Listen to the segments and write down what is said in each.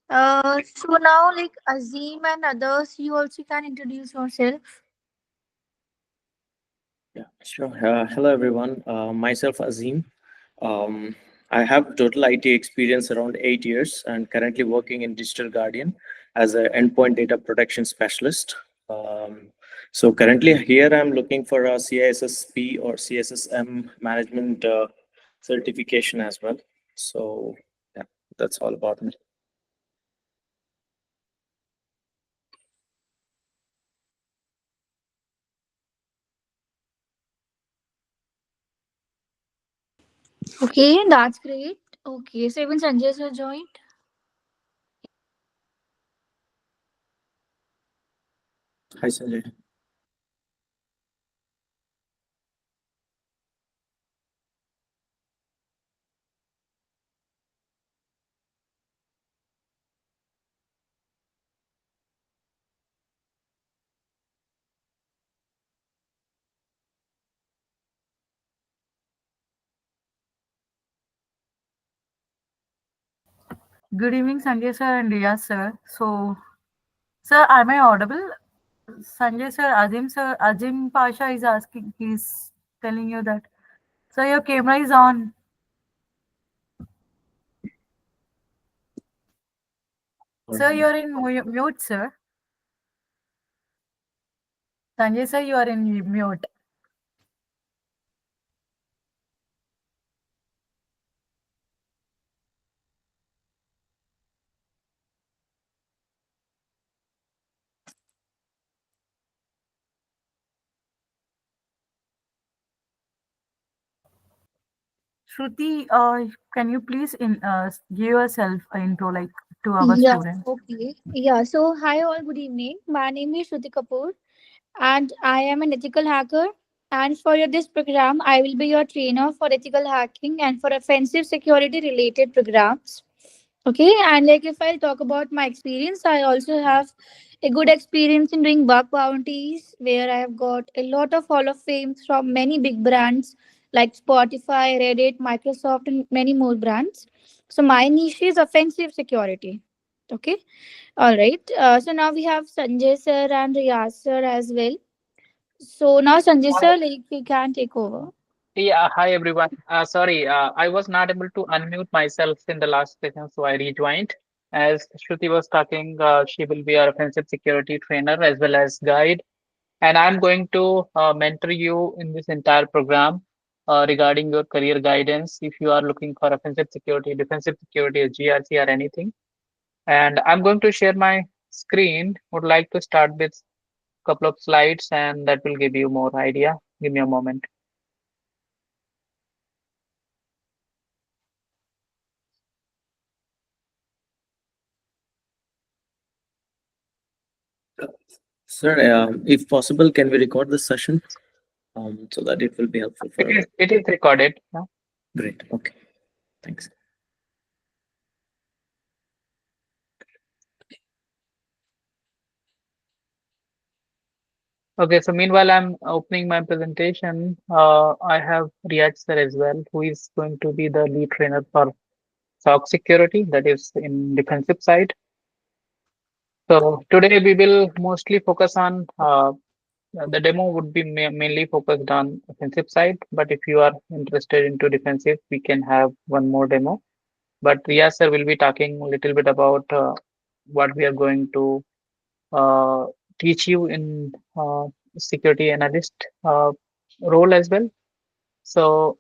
So now, like Azim and others, you also can introduce yourself. Yeah, sure. Hello, everyone. Myself, Azim. Um, I have total IT experience around 8 years and currently working in Digital Guardian as an endpoint data protection specialist. So currently here I'm looking for a CISSP or CSSM management certification as well. So yeah, that's all about me. Okay, that's great. Okay, so even Sanjay sir joined. Hi, Sanjay. Good evening, Sanjay sir and Riyaz sir. So, sir, am I audible? Sanjay sir, Azim Pasha is asking, he's telling you that. Sir, your camera is on. All Sir, right. you're in mute, sir. Sanjay sir, you are in mute. Shruti, can you please give yourself an intro like to our Yeah, students? okay. Yeah, so hi all, good evening. My name is Shruti Kapoor and I am an ethical hacker. And for this program, I will be your trainer for ethical hacking and for offensive security related programs. Okay, and like if I'll talk about my experience, I also have a good experience in doing bug bounties where I have got a lot of Hall of Fame from many big brands like Spotify, Reddit, Microsoft, and many more brands. So my niche is offensive security. Okay, all right. So now we have Sanjay sir and Riyaz sir as well. So now Sanjay Hi. sir, like you can take over. Yeah, hi everyone. Sorry, I was not able to unmute myself in the last session, so I rejoined. As Shruti was talking, she will be our offensive security trainer as well as guide, and I'm going to mentor you in this entire program regarding your career guidance. If you are looking for offensive security, defensive security, or GRC, or anything, and I'm going to share my screen. Would like to start with a couple of slides, and that will give you more idea. Give me a moment. Sir, if possible, can we record this session so that it will be helpful It for is others? it is recorded. Great. Okay. Thanks. Okay, so meanwhile I'm opening my presentation. I have Riyad sir as well, who is going to be the lead trainer for SOC security, that is in defensive side. So today we will mostly focus on the demo would be mainly focused on offensive side, but if you are interested into defensive, we can have one more demo. But Riyad sir will be talking a little bit about what we are going to uh, teach you in security analyst role as well. So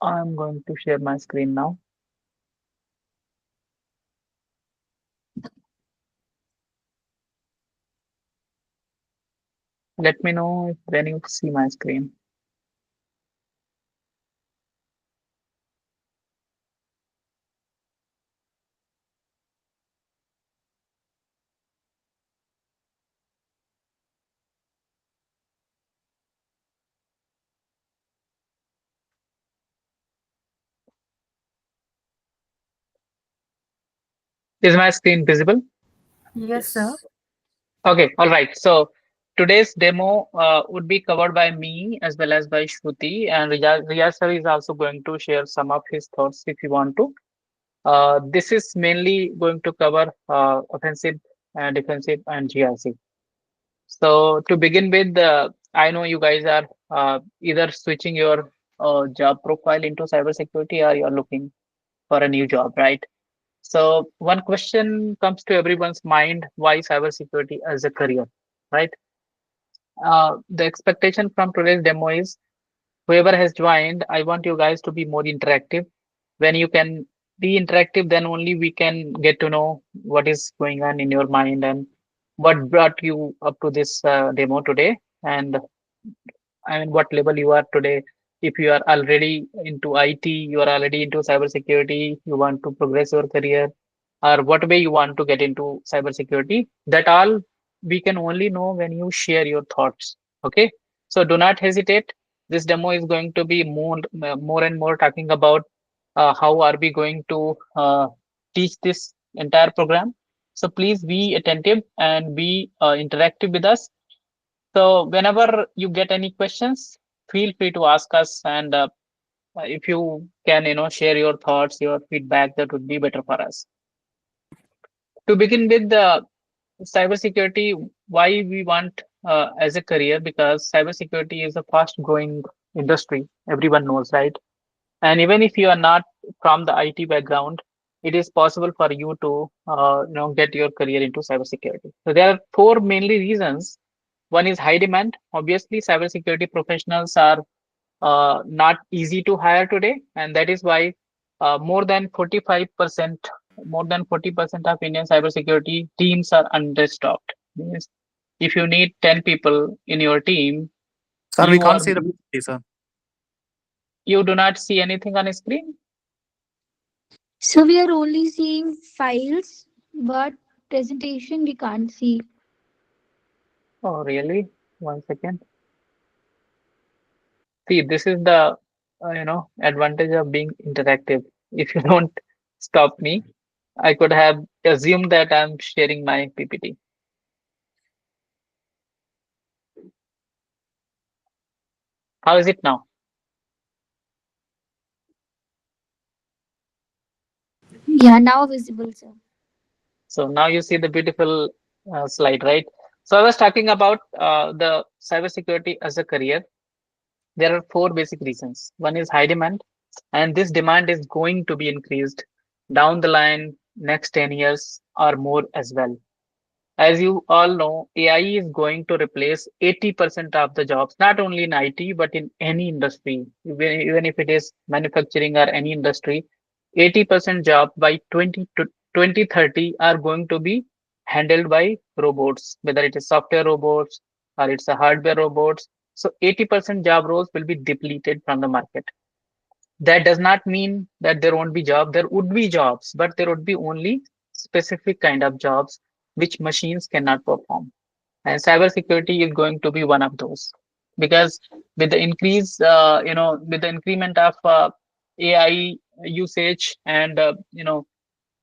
I'm going to share my screen now. Let me know if when you see my screen. Is my screen visible? Yes, sir. Yes. Okay, all right. So today's demo would be covered by me as well as by Shruti, and Riyaz sir is also going to share some of his thoughts if you want to. This is mainly going to cover offensive, defensive, and GRC. So to begin with, I know you guys are either switching your job profile into cybersecurity or you're looking for a new job, right? So one question comes to everyone's mind: why cybersecurity as a career, right? The expectation from today's demo is whoever has joined, I want you guys to be more interactive. When you can be interactive, then only we can get to know what is going on in your mind and what brought you up to this demo today. And I mean, what level you are today. If you are already into IT, you are already into cybersecurity, you want to progress your career, or what way you want to get into cybersecurity, that all we can only know when you share your thoughts. Okay, so do not hesitate. This demo is going to be more and more talking about how are we going to teach this entire program. So please be attentive and be interactive with us. So whenever you get any questions, feel free to ask us, and if you can, share your thoughts, your feedback, that would be better for us. To begin with, the cybersecurity, why we want as a career, because cybersecurity is a fast-growing industry. Everyone knows, right? And even if you are not from the IT background, it is possible for you to, get your career into cybersecurity. So there are four mainly reasons. One is high demand. Obviously, cybersecurity professionals are not easy to hire today, and that is why more than 45%, more than 40% of Indian cybersecurity teams are understaffed. Means if you need 10 people in your team, Sir, we you can't are see the PPT, sir. you do not see anything on screen. So we are only seeing files, but presentation we can't see. Oh, really? One second. See, this is the advantage of being interactive. If you don't stop me, I could have assumed that I'm sharing my PPT. How is it now? Yeah, now visible, sir. So now you see the beautiful slide, right? So I was talking about the cybersecurity as a career. There are four basic reasons. One is high demand, and this demand is going to be increased down the line next 10 years or more as well. As you all know, AI is going to replace 80% of the jobs, not only in IT, but in any industry, even if it is manufacturing or any industry. 80% job by 20 to 2030 are going to be handled by robots, whether it is software robots or it's a hardware robots. So 80% job roles will be depleted from the market. That does not mean that there won't be jobs. There would be jobs, but there would be only specific kind of jobs which machines cannot perform. And cybersecurity is going to be one of those, because with the increase, with the increment of AI usage, and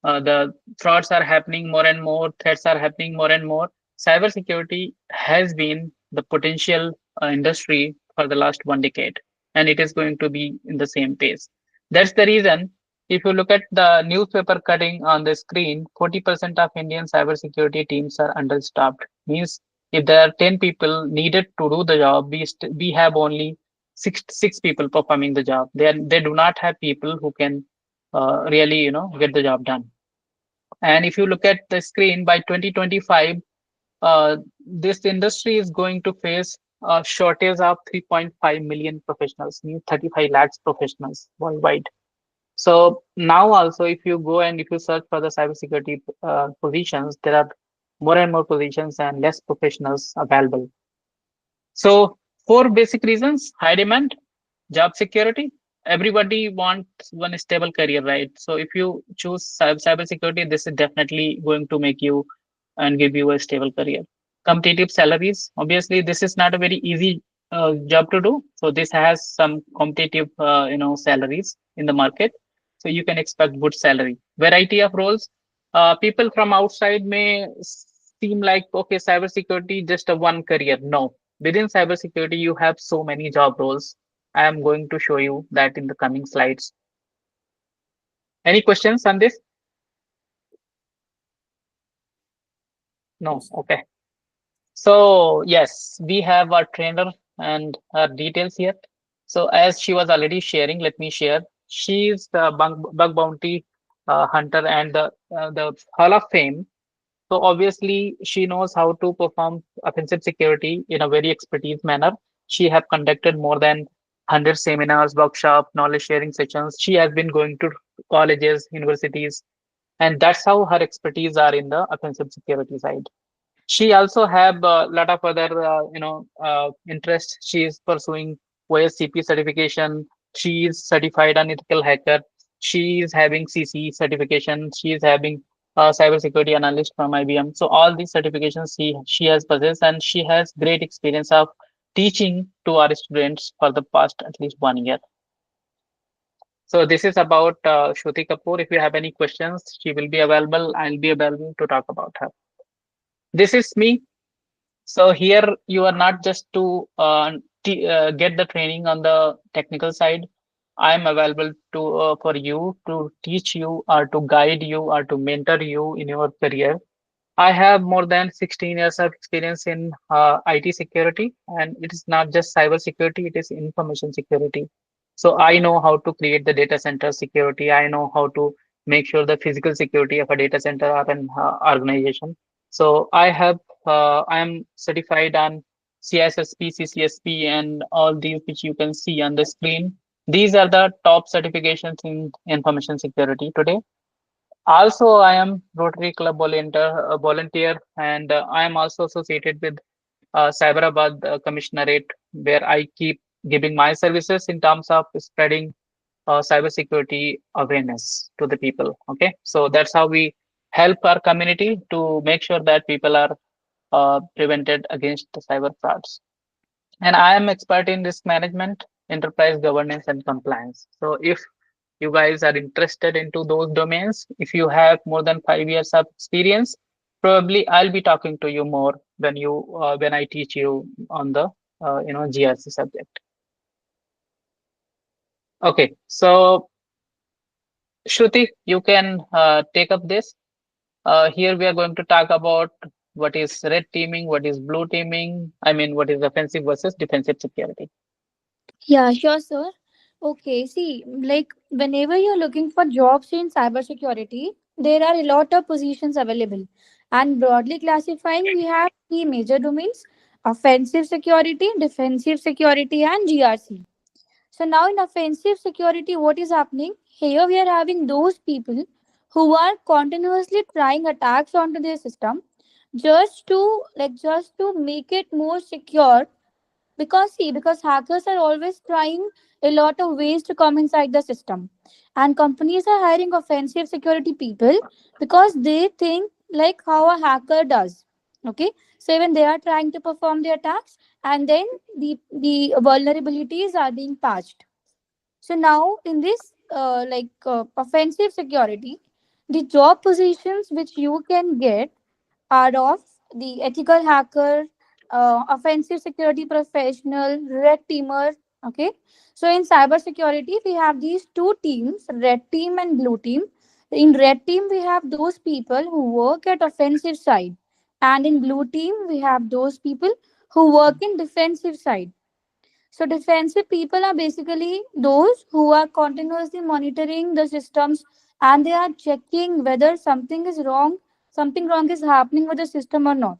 the frauds are happening more and more, threats are happening more and more. Cybersecurity has been the potential industry for the last 1 decade, and it is going to be in the same pace. That's the reason. If you look at the newspaper cutting on the screen, 40% of Indian cybersecurity teams are understaffed. Means if there are 10 people needed to do the job, we have only six people performing the job. They do not have people who can really get the job done. And if you look at the screen, by 2025, this industry is going to face a shortage of 3.5 million professionals, means 35 lakhs professionals worldwide. So now also, if you go and if you search for the cybersecurity positions, there are more and more positions and less professionals available. So four basic reasons: high demand, job security. Everybody wants one stable career, right? So if you choose cybersecurity, this is definitely going to make you and give you a stable career. Competitive salaries. Obviously, this is not a very easy job to do. So this has some competitive, salaries in the market. So you can expect good salary. Variety of roles. People from outside may seem like, okay, cybersecurity just a one career. No, within cybersecurity, you have so many job roles. I am going to show you that in the coming slides. Any questions on this? No. Okay. So yes, we have our trainer and her details here. So as she was already sharing, let me share. She's the bug bounty hunter and the Hall of Fame. So obviously, she knows how to perform offensive security in a very expertise manner. She have conducted more than 100 seminars, workshop, knowledge sharing sessions. She has been going to colleges, universities, and that's how her expertise are in the offensive security side. She also have a lot of other interests. She is pursuing OSCP certification. She is certified an ethical hacker. She is having CC certification. She is having cybersecurity analyst from IBM. So all these certifications she has possessed, and she has great experience of teaching to our students for the past at least 1 year. So this is about Shruti Kapoor. If you have any questions, she will be available. I'll be available to talk about her. This is me. So here you are not just to get the training on the technical side. I am available to for you to teach you or to guide you or to mentor you in your career. I have more than 16 years of experience in IT security, and it is not just cyber security, it is information security. So I know how to create the data center security. I know how to make sure the physical security of a data center or an organization. So I am certified on CISSP, CCSP, and all these which you can see on the screen. These are the top certifications in information security today. Also, I am Rotary Club volunteer, and I am also associated with Cyberabad Commissionerate, where I keep giving my services in terms of spreading cybersecurity awareness to the people. Okay, so that's how we help our community to make sure that people are prevented against the cyber frauds. And I am expert in risk management, enterprise governance, and compliance. So if you guys are interested into those domains, if you have more than 5 years of experience, probably I'll be talking to you more when I teach you on the GRC subject. Okay, so Shruti, you can take up this. Here we are going to talk about what is red teaming, what is blue teaming. I mean, what is offensive versus defensive security. Yeah, sure, sir. Okay, see, like whenever you're looking for jobs in cybersecurity, there are a lot of positions available. And broadly classifying, we have three major domains: offensive security, defensive security, and GRC. So now in offensive security, what is happening? Here we are having those people who are continuously trying attacks onto their system just to make it more secure, because hackers are always trying a lot of ways to come inside the system, and companies are hiring offensive security people because they think like how a hacker does. Okay, so even they are trying to perform the attacks, and then the vulnerabilities are being patched. So now in this offensive security, the job positions which you can get are of the ethical hacker, offensive security professional, red teamer. Okay, so in cyber security, we have these two teams, red team and blue team. In red team, we have those people who work at offensive side, and in blue team, we have those people who work in defensive side. So defensive people are basically those who are continuously monitoring the systems, and they are checking whether something wrong is happening with the system or not.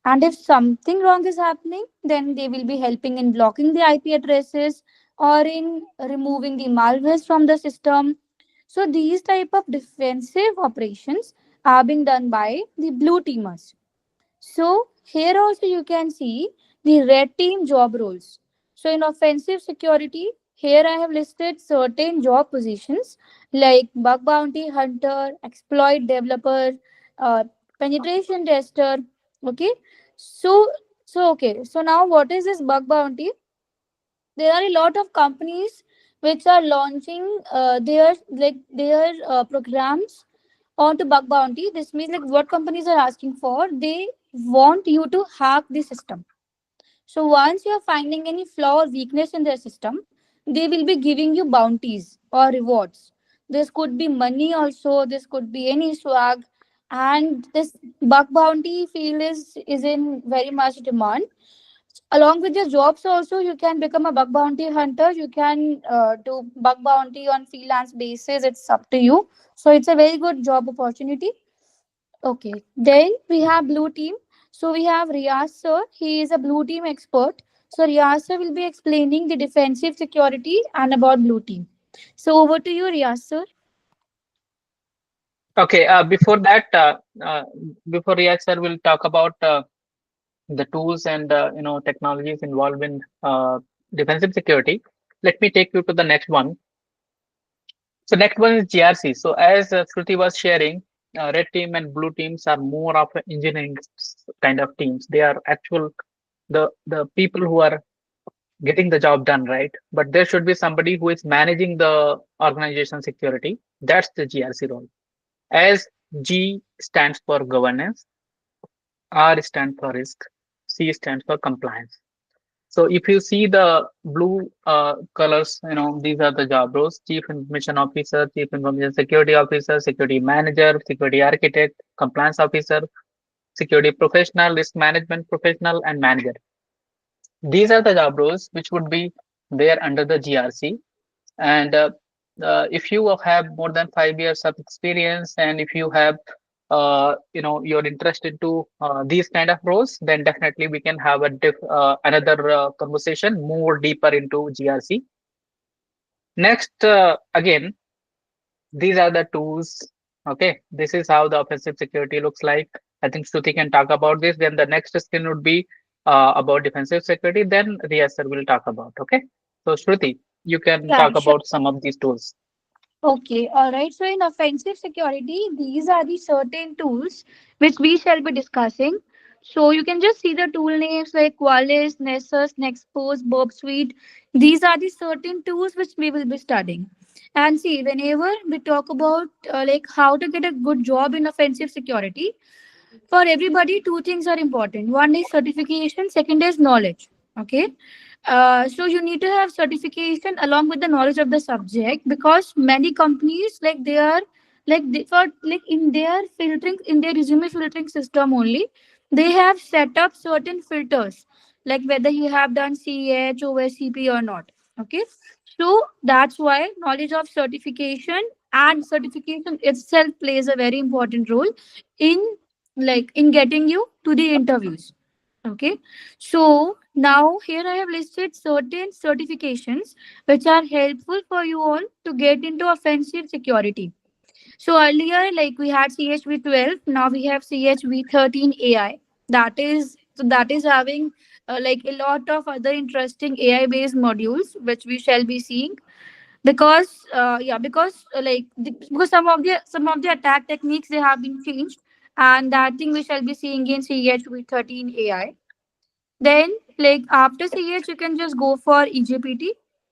And if something wrong is happening, then they will be helping in blocking the IP addresses or in removing the malwares from the system. So these type of defensive operations are being done by the blue teamers. So here also you can see the red team job roles. So in offensive security, here I have listed certain job positions like bug bounty hunter, exploit developer, uh, penetration tester. Okay, so so now what is this bug bounty? There are a lot of companies which are launching their programs onto bug bounty. This means like what companies are asking for, they want you to hack the system. So once you are finding any flaw or weakness in their system, they will be giving you bounties or rewards. This could be money also. This could be any swag, and this bug bounty field is in very much demand. Along with your jobs also, you can become a bug bounty hunter. You can do bug bounty on freelance basis. It's up to you. So it's a very good job opportunity. Okay, then we have blue team. So we have Riaz sir. He is a blue team expert. So Riaz sir will be explaining the defensive security and about blue team. So over to you, Riaz sir. Okay, before that, before Riyad sir will talk about the tools and technologies involved in defensive security. Let me take you to the next one. So next one is GRC. So as Shruti was sharing, red team and blue teams are more of engineering kind of teams. They are actual the people who are getting the job done, right? But there should be somebody who is managing the organization security. That's the GRC role. As G stands for governance, R stands for risk, C stands for compliance. So if you see the blue colors, these are the job roles: Chief Information Officer, Chief Information Security Officer, Security Manager, Security Architect, Compliance Officer, Security Professional, Risk Management Professional, and Manager. These are the job roles which would be there under the GRC. And if you have more than 5 years of experience, and if you have you're interested to these kind of roles, then definitely we can have another conversation more deeper into GRC. Next, again, these are the tools. Okay, this is how the offensive security looks like. I think Shruti can talk about this. Then the next screen would be about defensive security. Then Riyas sir will talk about. Okay, so Shruti, you can Yeah, talk sure. about some of these tools. Okay, all right. So, in offensive security, these are the certain tools which we shall be discussing. So, you can just see the tool names like Qualys, Nessus, Nexpose, Burp Suite. These are the certain tools which we will be studying. And see, whenever we talk about like how to get a good job in offensive security, for everybody, two things are important. One is certification, second is knowledge. Okay, so you need to have certification along with the knowledge of the subject, because many companies like they are like they, for like in their filtering, in their resume filtering system only, they have set up certain filters, like whether you have done CH, OSCP or not. Okay, so that's why knowledge of certification and certification itself plays a very important role in in getting you to the interviews. Okay, so now here I have listed certain certifications which are helpful for you all to get into offensive security. So earlier, like we had CHV12, now we have CHV13 AI. That is having like a lot of other interesting AI based modules which we shall be seeing, because because some of the attack techniques they have been changed, and that thing we shall be seeing in CH13 AI. Then like after CH you can just go for EJPT,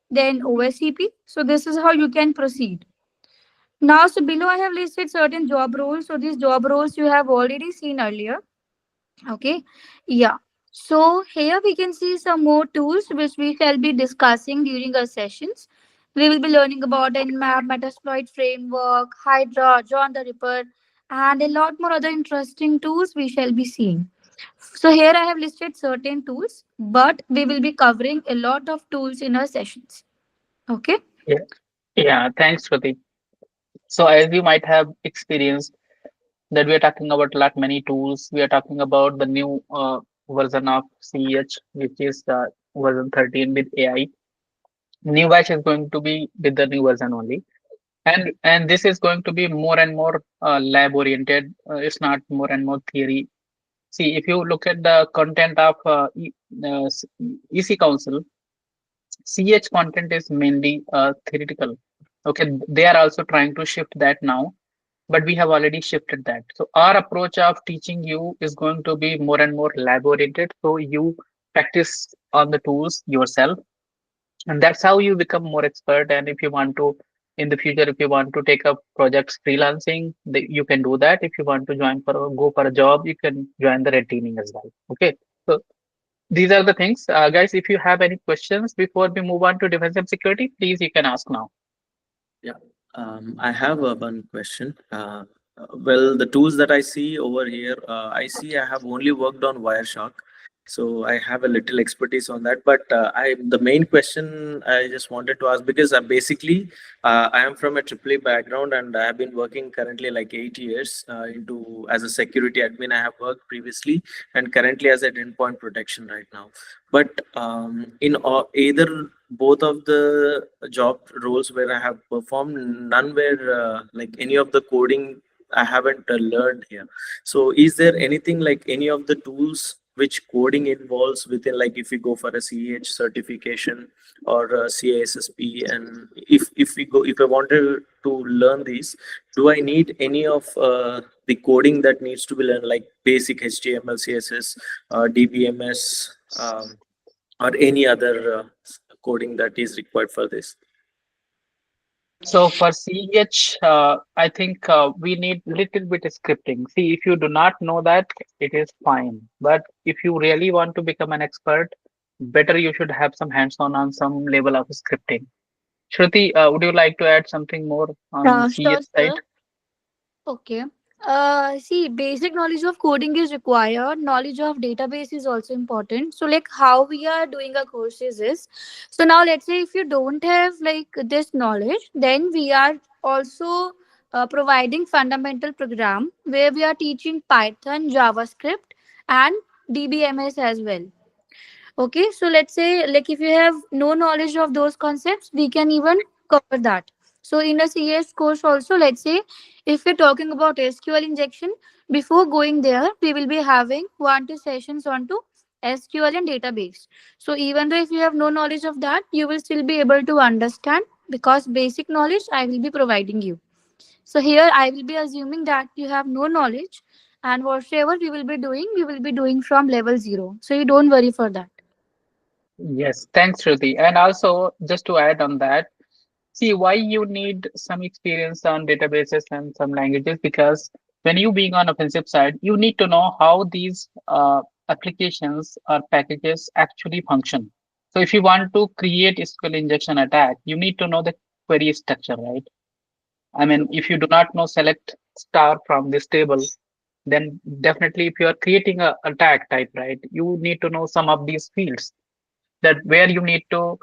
then OSCP. So this is how you can proceed. Now, so below I have listed certain job roles. So these job roles you have already seen earlier. Okay, yeah. So here we can see some more tools which we shall be discussing during our sessions. We will be learning about Nmap, Metasploit framework, Hydra, John the Ripper, and a lot more other interesting tools we shall be seeing. So here I have listed certain tools, but we will be covering a lot of tools in our sessions. Okay. Yeah, yeah. Thanks, Shruti. So as you might have experienced that we are talking about a lot many tools. We are talking about the new version of CH, which is version 13 with AI. New batch is going to be with the new version only, and this is going to be more and more lab oriented. It's not more and more theory. See, if you look at the content of EC Council, CH content is mainly theoretical. Okay, they are also trying to shift that now, but we have already shifted that. So our approach of teaching you is going to be more and more lab oriented. So you practice on the tools yourself, and that's how you become more expert. And if you want to, in the future, if you want to take up projects freelancing, you can do that. If you want to go for a job, you can join the red teaming as well. Okay. So these are the things, guys. If you have any questions before we move on to defensive security, please you can ask now. Yeah. I have one question. Well, the tools that I see over here, I see I have only worked on Wireshark, so I have a little expertise on that. But the main question I just wanted to ask, because basically I am from a AAA background and I have been working currently like 8 years into as a security admin. I have worked previously and currently as an endpoint protection right now. But in either both of the job roles where I have performed, none were like any of the coding I haven't learned here. So, is there anything like any of the tools which coding involves within, like if we go for a CEH certification or a CISSP, and if I wanted to learn these, do I need any of the coding that needs to be learned, like basic HTML, CSS, DBMS? Or any other coding that is required for this? So for CH, I think we need little bit of scripting. See, if you do not know that, it is fine. But if you really want to become an expert, better you should have some hands-on on some level of scripting. Shruti, would you like to add something more on Sure, CH side? sir. Okay. See, basic knowledge of coding is required. Knowledge of database is also important. So, like how we are doing our courses is, so now let's say if you don't have like this knowledge, then we are also providing fundamental program where we are teaching Python, JavaScript, and DBMS as well. Okay, so let's say like if you have no knowledge of those concepts, we can even cover that. So in a CS course also, let's say if we're talking about SQL injection, before going there, we will be having 1 2 sessions on to SQL and database. So even though if you have no knowledge of that, you will still be able to understand because basic knowledge I will be providing you. So here I will be assuming that you have no knowledge and whatever we will be doing from level 0. So you don't worry for that. Yes, thanks, Shruti. And also, just to add on that, see why you need some experience on databases and some languages, because when you being on offensive side, you need to know how these applications or packages actually function. So if you want to create SQL injection attack, you need to know the query structure, right? I mean, if you do not know select star from this table, then definitely if you are creating a attack type, right, you need to know some of these fields, that where you need to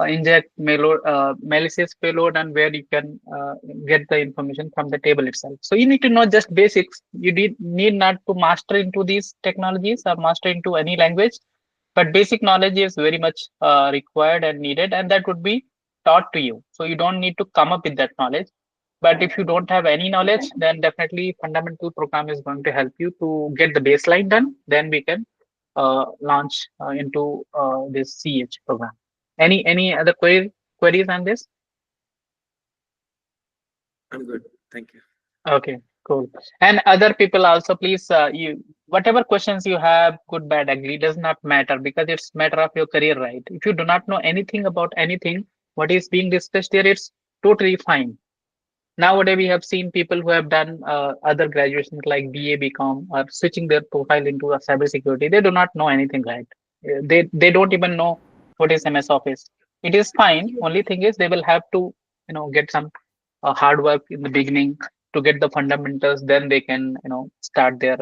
inject malicious payload and where you can get the information from the table itself. So you need to know just basics. You need not to master into these technologies or master into any language, but basic knowledge is very much required and needed, and that would be taught to you. So you don't need to come up with that knowledge. But if you don't have any knowledge, then definitely fundamental program is going to help you to get the baseline done. Then we can launch into this CH program. Any other queries on this? I'm good. Thank you. Okay, cool. And other people also, please, you whatever questions you have, good, bad, ugly, does not matter because it's matter of your career, right? If you do not know anything about anything, what is being discussed here, it's totally fine. Nowadays, we have seen people who have done other graduations like BA, BCom, or switching their profile into a cybersecurity. They do not know anything, right? They don't even know what is MS Office. It is fine. Only thing is they will have to get some hard work in the beginning to get the fundamentals. Then they can start their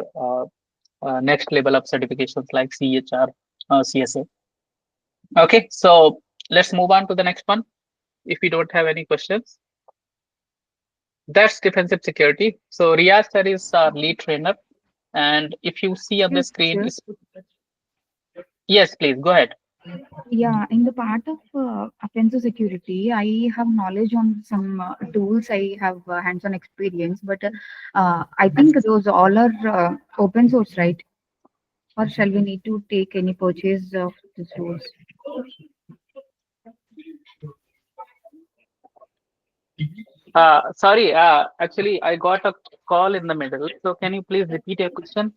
next level of certifications like CHR, CSA. Okay, so let's move on to the next one. If we don't have any questions. That's defensive security. So Riyaz sir is our lead trainer. And if you see on the Yes, screen, sir. yes, please go ahead. Yeah, in the part of offensive security, I have knowledge on some tools. I have hands-on experience, but I think those all are open source, right? Or shall we need to take any purchase of these tools? Sorry, actually, I got a call in the middle. So can you please repeat your question?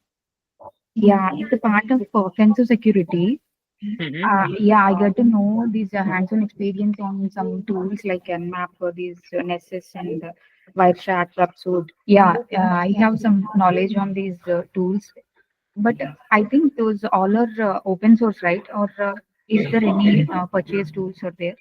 Yeah, it's a part of offensive security. Mhm. Yeah, I got to know these hands-on experience on some tools like Nmap for these Nessus and Wireshark, Rhapsody. Yeah, I have some knowledge on these tools, but I think those all are open source, right? Or is there any purchase tools are there?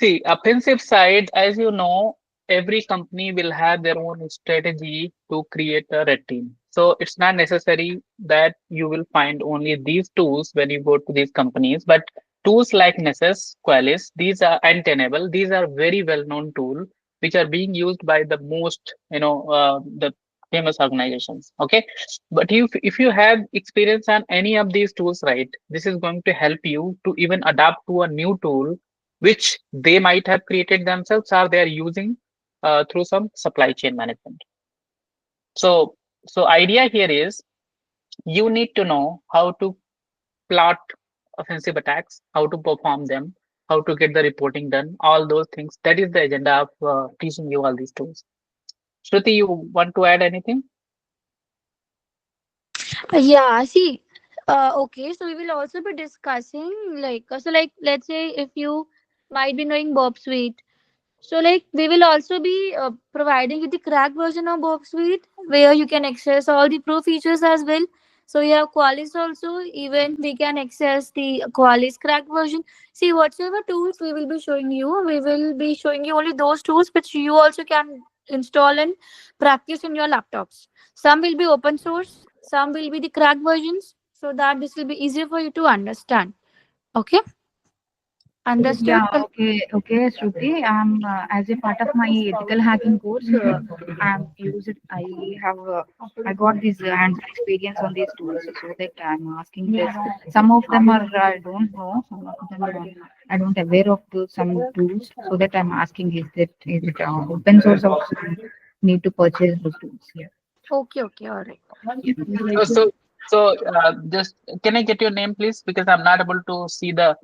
See, offensive side, as you know, every company will have their own strategy to create a red team. So it's not necessary that you will find only these tools when you go to these companies, but tools like Nessus, Qualys, these are and Tenable, these are very well-known tools which are being used by the most, the famous organizations. Okay, but if you have experience on any of these tools, right, this is going to help you to even adapt to a new tool which they might have created themselves or they are using through some supply chain management. So, so idea here is you need to know how to plot offensive attacks, how to perform them, how to get the reporting done, all those things. That is the agenda of teaching you all these tools. Shruti, you want to add anything? Yeah, see, okay, so we will also be discussing like let's say if you might be knowing Bob Suite. So, like, we will also be providing you the cracked version of Bob Suite where you can access all the pro features as well. So, you have Qualys also, even we can access the Qualys cracked version. See, whatever tools we will be showing you, we will be showing you only those tools which you also can install and practice in your laptops. Some will be open source, some will be the cracked versions, so that this will be easier for you to understand. Okay, understood? Yeah, okay, Shruti. As a part of my ethical hacking course, I have, I got this hands-on experience on these tools, so that I'm asking this. Some of them are I don't know, some of them are, I don't aware of some tools, so that I'm asking is it open source or need to purchase those tools? Yeah. Okay, okay, all right. So, so, so, just can I get your name, please? Because I'm not able to see the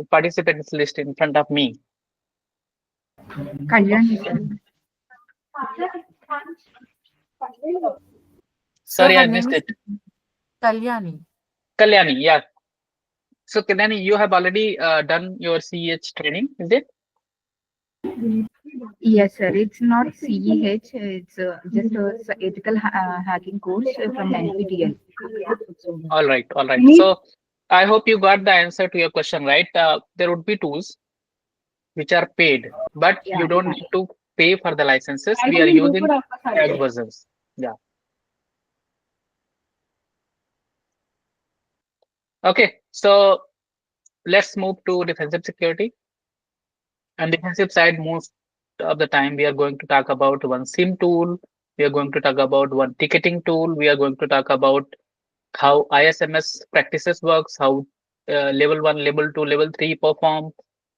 participants list in front of me. Kalyan, So Sorry, her I name missed is it. Kalyani. Kalyani, yeah. So, Kalyani, you have already done your CEH training, is it? yes, sir. It's not CEH. It's just a ethical hacking course from NPTEL. All right, all right. So, I hope you got the answer to your question, right? There would be tools which are paid, but Yeah. you don't need to pay for the licenses. We are using tag versions. Yeah. Okay. So, let's move to defensive security. And defensive side, most of the time, we are going to talk about one SIM tool. We are going to talk about one ticketing tool. We are going to talk about how ISMS practices works, how level one, level two, level three perform.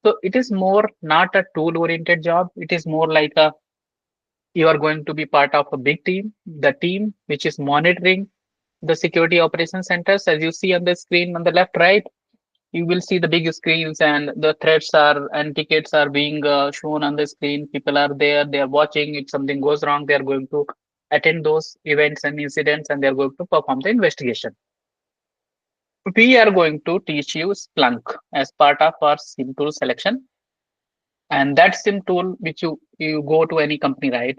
So it is more not a tool oriented job. It is more like a you are going to be part of a big team, the team which is monitoring the security operations centers. As you see on the screen on the left, right, you will see the big screens and the threats are and tickets are being shown on the screen. People are there, they are watching. If something goes wrong, they are going to attend those events and incidents and they are going to perform the investigation. We are going to teach you Splunk as part of our SIM tool selection. And that SIM tool, which you go to any company, right?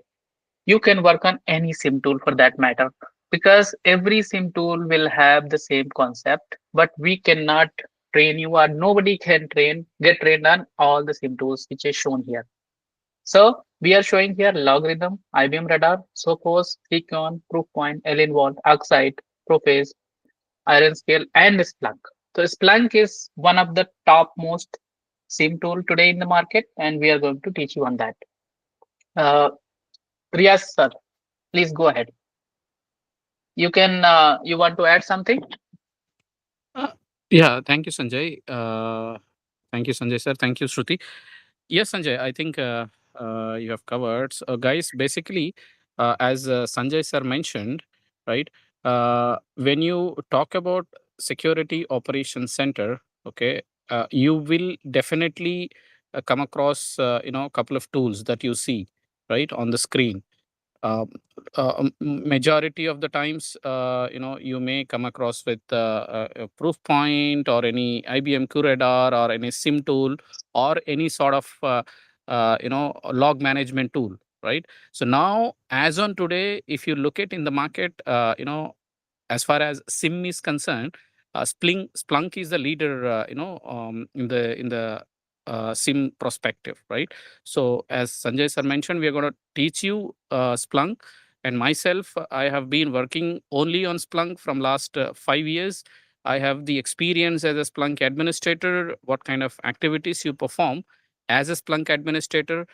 You can work on any SIM tool for that matter, because every SIM tool will have the same concept, but we cannot train you or nobody can get trained on all the SIM tools which is shown here. So we are showing here Logarithm, IBM Radar, Sophos, Seacon, Proofpoint, Vault, Arcsite, Prophase, Iron Scale, and Splunk. So Splunk is one of the top most SIM tool today in the market, and we are going to teach you on that. Uh, Riaz sir, please go ahead. You can you want to add something? Uh, yeah, thank you, Sanjay. Thank you, Sanjay sir. Thank you, Shruti. Yes, Sanjay, I think you have covered. So, guys, basically, as Sanjay sir mentioned, right, when you talk about security operations center, okay, you will definitely come across, a couple of tools that you see, right, on the screen. um, Majority of the times, you may come across with a proof point or any IBM QRadar or any SIM tool or any sort of log management tool, right? So now, as on today, if you look at in the market, as far as SIM is concerned, Splunk is the leader, in the SIM perspective, right? So as Sanjay sir mentioned, we are going to teach you Splunk. And myself, I have been working only on Splunk from last 5 years. I have the experience as a Splunk administrator, what kind of activities you perform as a Splunk administrator.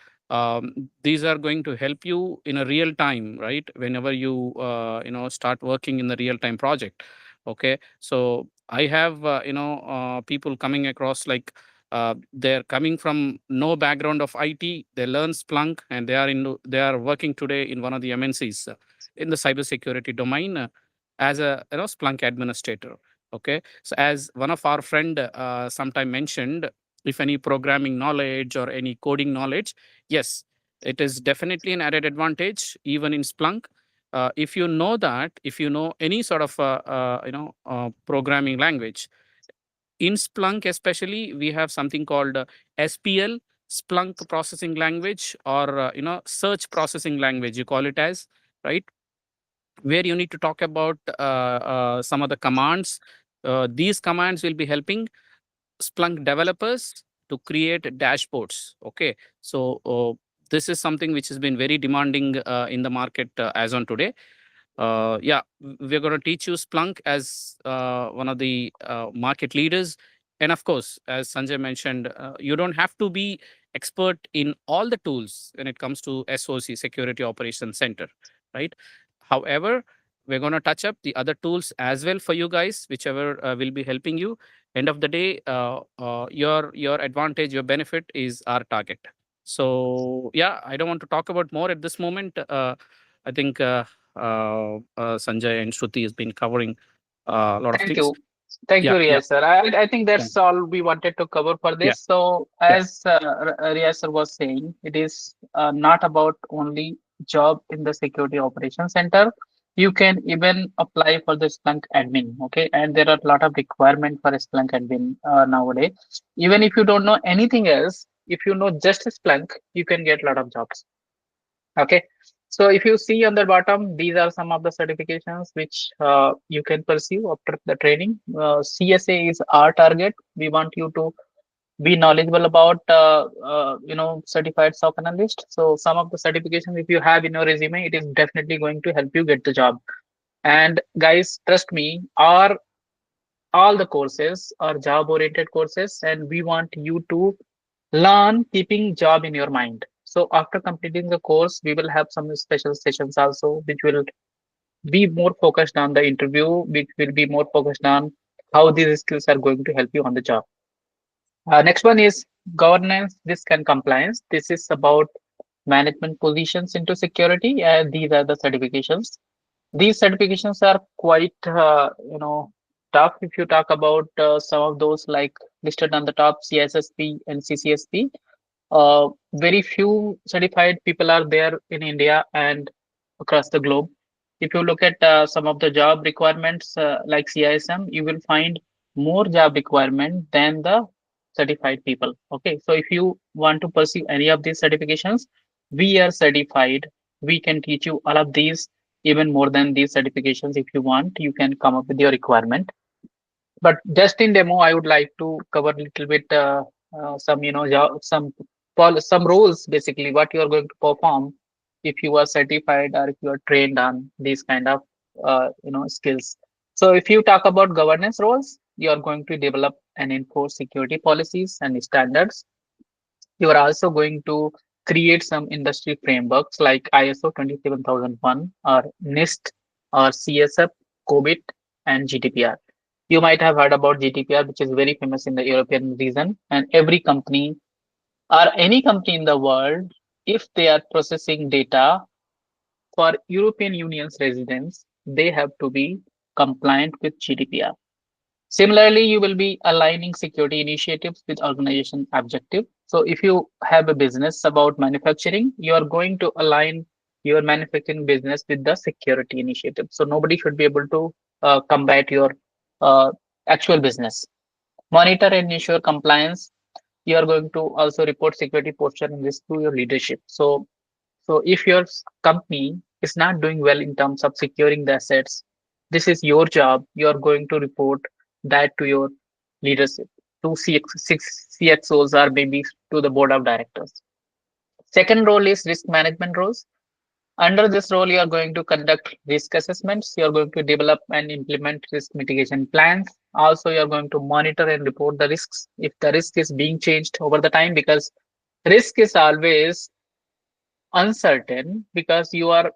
These are going to help you in a real time, right? Whenever you start working in the real time project. Okay, so I have people coming across like they're coming from no background of IT. They learn Splunk and they are working today in one of the MNCs in the cybersecurity domain as a Splunk administrator. Okay, so as one of our friend sometime mentioned, if any programming knowledge or any coding knowledge, yes, it is definitely an added advantage even in Splunk. If you know that, if you know any sort of programming language, in Splunk especially, we have something called SPL, Splunk Processing Language, or search processing language. You call it as, right? Where you need to talk about some of the commands. These commands will be helping Splunk developers to create dashboards. Okay, so this is something which has been very demanding in the market as on today. Yeah, we're going to teach you Splunk as one of the market leaders. And of course, as Sanjay mentioned, you don't have to be expert in all the tools when it comes to SOC, Security Operations Center, right? However, we're going to touch up the other tools as well for you guys, whichever will be helping you. End of the day, your advantage, your benefit is our target. So yeah, I don't want to talk about more at this moment. I think Sanjay and Shruti has been covering a lot of Thank things. you. Thank you, Yeah, yeah, Riyaz sir. I think yeah, that's all we wanted to cover for yeah, this. So, yeah. as Riyaz sir was saying, it is not about only job in the security operations center. You can even apply for the Splunk admin. Okay, and there are a lot of requirement for a Splunk admin nowadays. Even if you don't know anything else, if you know just Splunk, you can get a lot of jobs. Okay, so if you see on the bottom, these are some of the certifications which you can pursue after the training. CSA is our target. We want you to be knowledgeable about certified SOC analyst. So some of the certifications, if you have in your resume, it is definitely going to help you get the job. And guys, trust me, our all the courses are job oriented courses, and we want you to learn keeping job in your mind. So after completing the course, we will have some special sessions also, which will be more focused on the interview, which will be more focused on how these skills are going to help you on the job. Next one is governance, risk, and compliance. This is about management positions into security, and these are the certifications. These certifications are quite, tough. If you talk about some of those, like listed on the top, CSSP and CCSP, very few certified people are there in India and across the globe. If you look at some of the job requirements like CISM, you will find more job requirement than the certified people. Okay, so if you want to pursue any of these certifications, we are certified. We can teach you all of these, even more than these certifications. If you want, you can come up with your requirement. But just in demo, I would like to cover a little bit some, some roles, basically what you are going to perform if you are certified or if you are trained on these kind of skills. So if you talk about governance roles, you are going to develop and enforce security policies and standards. You are also going to create some industry frameworks like ISO 27001 or NIST or CSF, COBIT, and GDPR. You might have heard about GDPR, which is very famous in the European region, and every company or any company in the world, if they are processing data for European Union's residents, they have to be compliant with GDPR. Similarly, you will be aligning security initiatives with organization objective. So if you have a business about manufacturing, you are going to align your manufacturing business with the security initiative. So nobody should be able to combat your uh, actual business. Monitor and ensure compliance. You are going to also report security posture and risk to your leadership. So if your company is not doing well in terms of securing the assets, this is your job. You are going to report that to your leadership. to CXOs or maybe to the board of directors. Second role is risk management roles. Under this role, you are going to conduct risk assessments. You are going to develop and implement risk mitigation plans. Also, you are going to monitor and report the risks if the risk is being changed over the time, because risk is always uncertain, because you are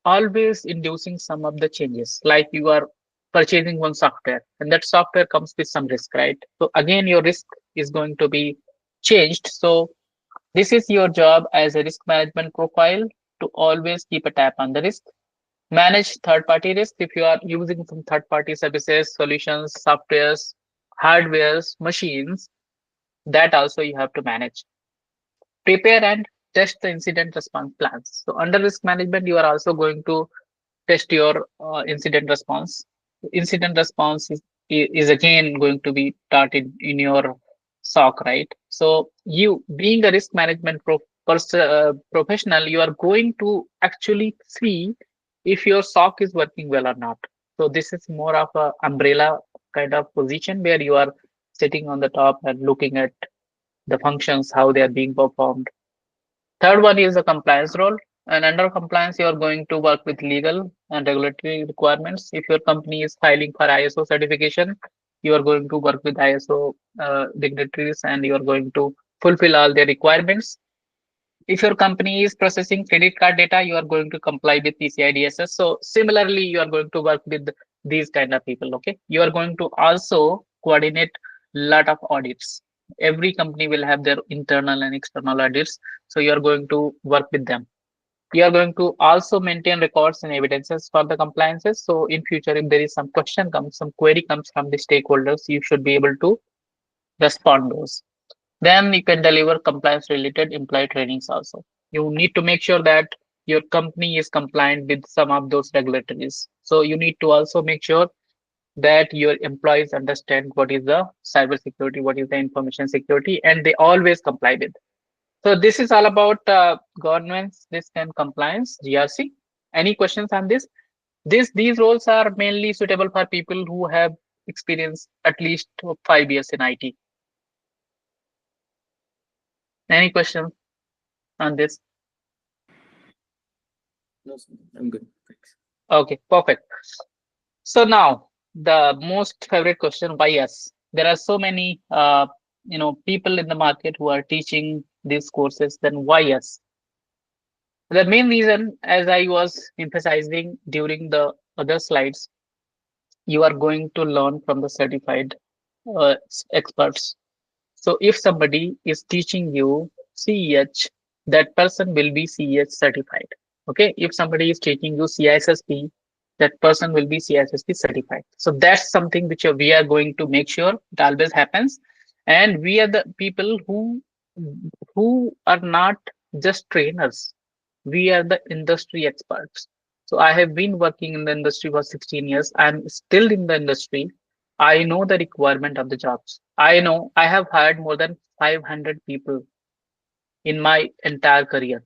always inducing some of the changes, like you are purchasing one software and that software comes with some risk, right? So again, your risk is going to be changed. So this is your job as a risk management profile, to always keep a tab on the risk. Manage third party risk. If you are using some third party services, solutions, softwares, hardwares, machines, that also you have to manage. Prepare and test the incident response plans. So under risk management, you are also going to test your incident response. Incident response is again going to be taught in your SOC, right? So you, being a risk management professional, you are going to actually see if your SOC is working well or not. So this is more of a umbrella kind of position, where you are sitting on the top and looking at the functions, how they are being performed. Third one is the compliance role. And under compliance, you are going to work with legal and regulatory requirements. If your company is filing for ISO certification, you are going to work with ISO dignitaries, and you are going to fulfill all their requirements. If your company is processing credit card data, you are going to comply with PCI DSS. So similarly, you are going to work with these kind of people. Okay, you are going to also coordinate lot of audits. Every company will have their internal and external audits, so you are going to work with them. You are going to also maintain records and evidences for the compliances. So in future, if there is some question comes, some query comes from the stakeholders, you should be able to respond those. Then you can deliver compliance related employee trainings also. You need to make sure that your company is compliant with some of those regulatories. So you need to also make sure that your employees understand what is the cyber security, what is the information security, and they always comply with. So this is all about governance, risk and compliance, GRC. Any questions on this? These roles are mainly suitable for people who have experience at least 5 years in IT. Any questions on this? No, sir, I'm good. Thanks. Okay, perfect. So now the most favorite question, why us? There are so many people in the market who are teaching these courses, then why us? The main reason, as I was emphasizing during the other slides, you are going to learn from the certified experts. So if somebody is teaching you CEH, that person will be CEH certified. Okay. If somebody is teaching you CISSP, that person will be CISSP certified. So that's something which we are going to make sure it always happens. And we are the people who are not just trainers. We are the industry experts. So I have been working in the industry for 16 years. I'm still in the industry. I know the requirement of the jobs. I know I have hired more than 500 people in my entire career.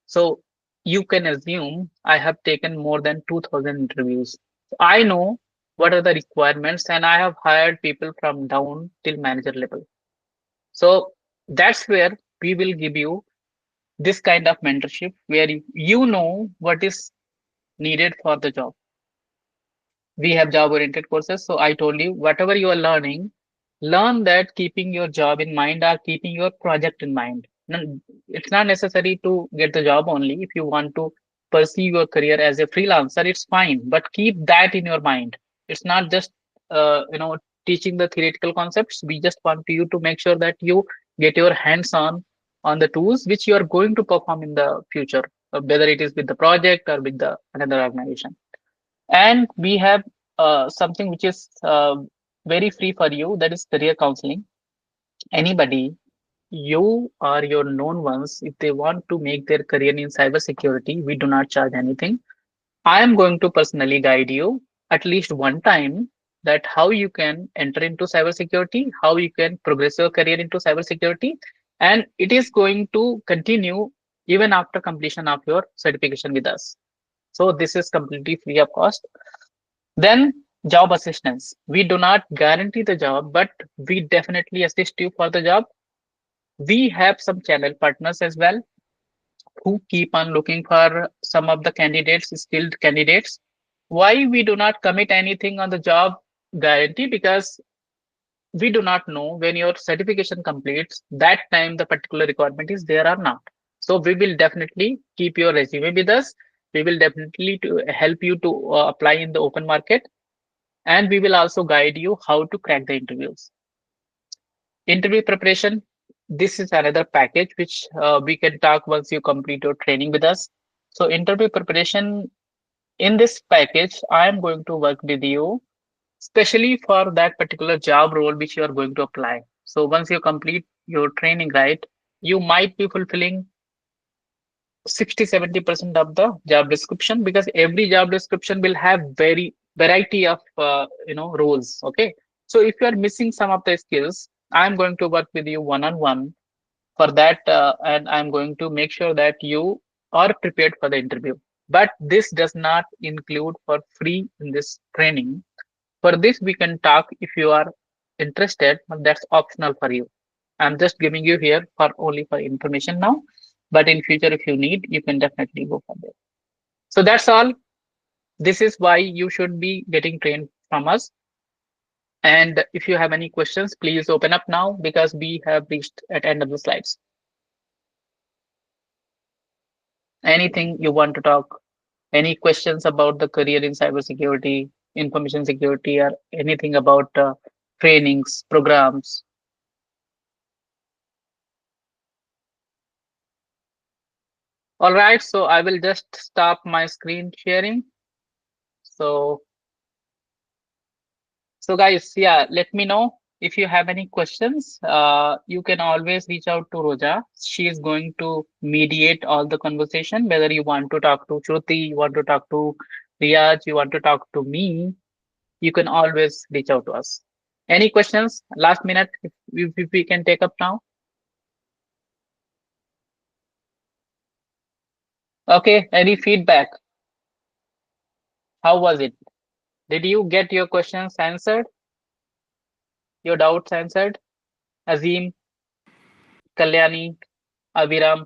So you can assume I have taken more than 2000 interviews. I know what are the requirements, and I have hired people from down till manager level. So that's where we will give you this kind of mentorship, where you know what is needed for the job. We have job oriented courses. So I told you, whatever you are learning, learn that keeping your job in mind or keeping your project in mind. It's not necessary to get the job only. If you want to pursue your career as a freelancer, it's fine, but keep that in your mind. It's not just teaching the theoretical concepts. We just want you to make sure that you get your hands on the tools which you are going to perform in the future, whether it is with the project or with the another organization. And we have something which is very free for you, that is career counseling. Anybody, you or your known ones, if they want to make their career in cybersecurity, we do not charge anything. I am going to personally guide you at least one time, that how you can enter into cybersecurity, how you can progress your career into cybersecurity, and it is going to continue even after completion of your certification with us. So this is completely free of cost. Then job assistance. We do not guarantee the job, but we definitely assist you for the job. We have some channel partners as well who keep on looking for some of the candidates, skilled candidates. Why we do not commit anything on the job guarantee? Because we do not know when your certification completes, that time the particular requirement is there or not. So we will definitely keep your resume with us. We will definitely to help you to apply in the open market, and we will also guide you how to crack the interviews. Interview preparation. This is another package which we can talk once you complete your training with us. So interview preparation, in this package, I am going to work with you especially for that particular job role which you are going to apply. So once you complete your training, right, you might be fulfilling 60-70% of the job description, because every job description will have very variety of roles. Okay, so if you are missing some of the skills, I'm going to work with you one on one for that, and I'm going to make sure that you are prepared for the interview. But this does not include for free in this training. For this, we can talk if you are interested, but that's optional for you. I'm just giving you here for only for information now. But in future, if you need, you can definitely go for there. So that's all. This is why you should be getting trained from us. And if you have any questions, please open up now because we have reached at end of the slides. Anything you want to talk? Any questions about the career in cybersecurity, information security, or anything about trainings, programs? All right, so I will just stop my screen sharing. So guys, yeah, let me know if you have any questions. You can always reach out to Roja. She is going to mediate all the conversation, whether you want to talk to Shruti, you want to talk to Riyaj, you want to talk to me, you can always reach out to us. Any questions? Last minute, if we can take up now. Okay, any feedback? How was it? Did you get your questions answered? Your doubts answered? Azim, Kalyani, Aviram.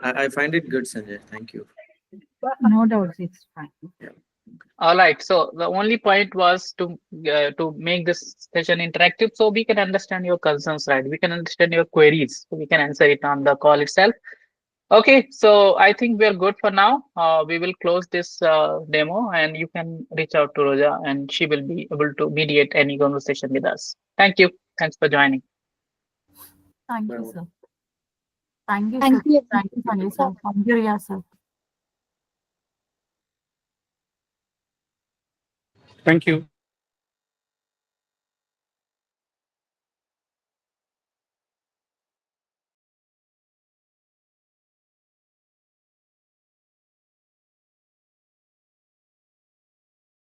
I find it good, Sanjay. Thank you. No doubts, it's fine. All right. So the only point was to make this session interactive, so we can understand your concerns, right? We can understand your queries, so we can answer it on the call itself. Okay. So I think we are good for now. We will close this demo, and you can reach out to Roja, and she will be able to mediate any conversation with us. Thank you. Thanks for joining. Thank you, sir. Thank you, Thank sir. you. Thank you, Sanjay, sir. Thank you, Riya, sir. Thank you.